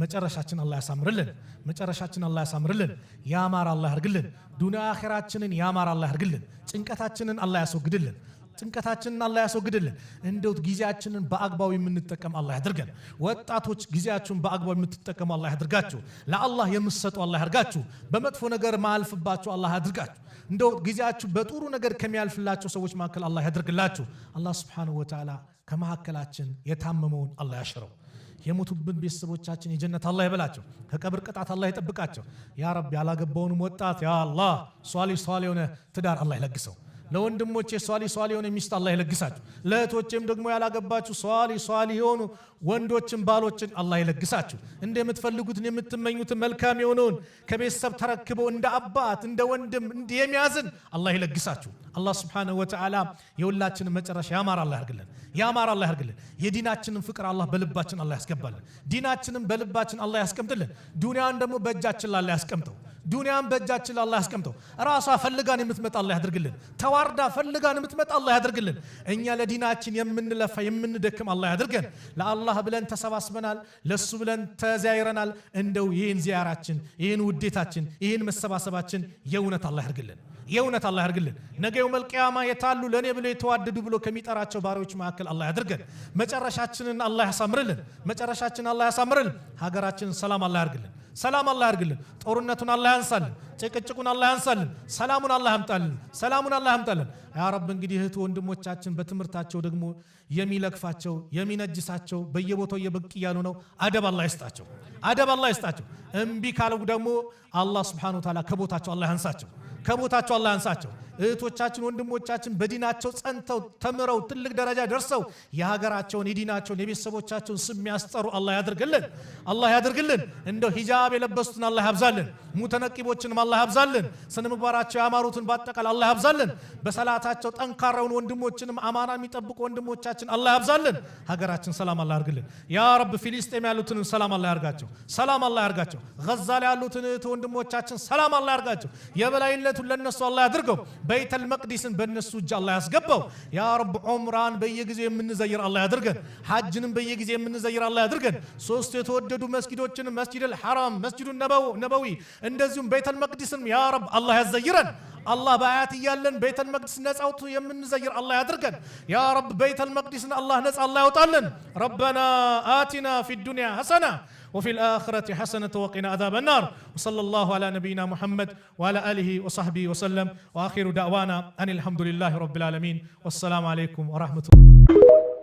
መጨረሻችን አላህ ያሳምርልን መጨረሻችን አላህ ያሳምርልን ያማር አላህ ያርግልን ዱንያ አኺራችንን ያማር አላህ ያርግልን ጭንቀታችንን አላህ ያስወግድልን ጭንቀታችንን አላህ ያስወግድልን እንደው ጊዜያችንን በአግባቡ የምንጠቀም አላህ ያድርገን ወጣቶች ጊዜያችሁን በአግባቡ የምትጠቀሙ አላህ ያድርጋችሁ ለአላህ የምትሰጡ አላህ ያርጋችሁ በመጥፎ ነገር ማልፍባችሁ አላህ ያድርጋችሁ እንደው ጊዜያችሁ በጥሩ ነገር ከሚያልፍላችሁ ሰዎች መካከል አላህ ያድርግላችሁ አላህ Subhanahu Wa Ta'ala ከመሐከላችን የታመመውን አላህ ያሽረው የሞቱብን ቤተሰቦቻችን የጀነት አላህ ይበላቸው ከቀብር ቅጣት አላህ ይጠብቃቸው ያ ረብ ያላገባውን ወጣት ያ አላህ ሷሊህ የሆነ ትዳር አላህ ይለግሰው ለወንድሞቼ ሷሊህ የሆነ ሚስት አላህ ይለግሳችሁ ለእህቶቼም ደግሞ ያላገባችሁ ሷሊህ የሆኑ ወንዶችን ባሎችን አላህ ይለግሳችሁ እንደምትፈልጉትን የምትመኙትን መልካም የሆነውን ከቤተሰብ ተረክበው እንደ አባት እንደ ወንድም እንደሚያዝን አላህ ይለግሳችሁ አላህ Subhanahu Wa Ta'ala የሁላችንን መጨረሻ ያማር አላህ ያርግልን የዲናችንን ፍቅር አላህ በልባችን አላህ ያስገባልን ዲናችንን በልባችን አላህ ያስቀምጥልን ዱንያን ደግሞ በእጃችን ላይ ያስቀምጠው ዱንያን በእጃችን ላይ አላህ ያስቀምጠው ራሷ ፈልጋን የምትመጣ አላህ ያድርግልን ተዋርዳ ፈልጋን የምትመጣ አላህ ያድርግልን እኛ ለዲናችን የምንለፋ የምንደክም አላህ ያድርገን ለአላህ ብለን ተሰባስበናል ለሱ ብለን ተዛይረናል እንደው ይሄን ዚያራችን ይሄን ውዴታችን ይሄን መሰባሰባችን የእውነት አላህ ያርግልን ነገው መልቂያማ የታሉ ለኔ ብሎ የተዋደዱ ብሎ ከሚጠራቸው ባሪዎች መካከል አላህ ያድርገን መጨረሻችንን አላህ ያሳምርልን ሀገራችንን ሰላም አላህ ያርግልን ጦርነቱን አላህ ያንሳልን ጭቅጭቁን አላህ ያንሳልን ሰላሙን አላህ ያምጣልን ያ ረብ እንግዲህ እህት ወንድሞቻችን በትምርታቸው ደግሞ የሚለክፋቸው የሚነጅሳቸው በየቦታው የበቅ ያሉ ነው አደብ አላህ ይስጣቸው እምቢ ካለው ደግሞ አላህ Subhanahu Wa Ta'ala ከቦታቸው አላህ ያንሳቸው እህቶቻችን ወንድሞቻችን በዲናቸው ጸንተው ተምረው ትልቅ ደረጃ ደርሰው የሀገራቸውን የዲናቸውን የቤተሰቦቻቸውን ስም ያስጠሩ አላህ ያድርግልን እንደው ሂጃብ የለበሱትን አላህ ያብዛልን ሙተነቂቦችንም አላህ ያብዛልን ስነምግባራቸው ያማሩትን በአጠቃላይ አላህ ያብዛልን በሰላታቸው ጠንካራውን ወንድሞችንም አማና የሚጠብቁ ወንድሞቻችን አላህ ያብዛልን ሀገራችን ሰላም አላህ ያርግልን ያ ረብ ፊሊስጤም ያሉትን ሰላም አላህ ያርጋቸው ጋዛ ላይ ያሉትን ወንድሞቻችን ሰላም አላህ ያርጋቸው የበላይነቱን ለነሱ አላህ ያድርገው በይተል መቅዲስን በእነሱ እጅ አላህ ያስገባው ያ ረብ ዑምራን በየጊዜው የምንዘይር አላህ ያድርገን ሐጅንም በየጊዜው የምንዘይር አላህ ያድርገን ሶስት የተወደዱ መስጊዶችን መስጂዱል ሐራም መስጂዱን ነበዊ እንደዚሁም በይተል መቅዲስን ያ ረብ አላህ ያዘይረን الله بآيات يالن بيت المقدس نسعوت يمن نزير الله يدركن يا رب بيت المقدس الله نسع الله يطلن ربنا آتنا في الدنيا حسنة وفي الآخرة حسنة وقنا عذاب النار وصلى الله على نبينا محمد وعلى آله وصحبه وسلم وآخر دعوانا أن الحمد لله رب العالمين والسلام عليكم ورحمة الله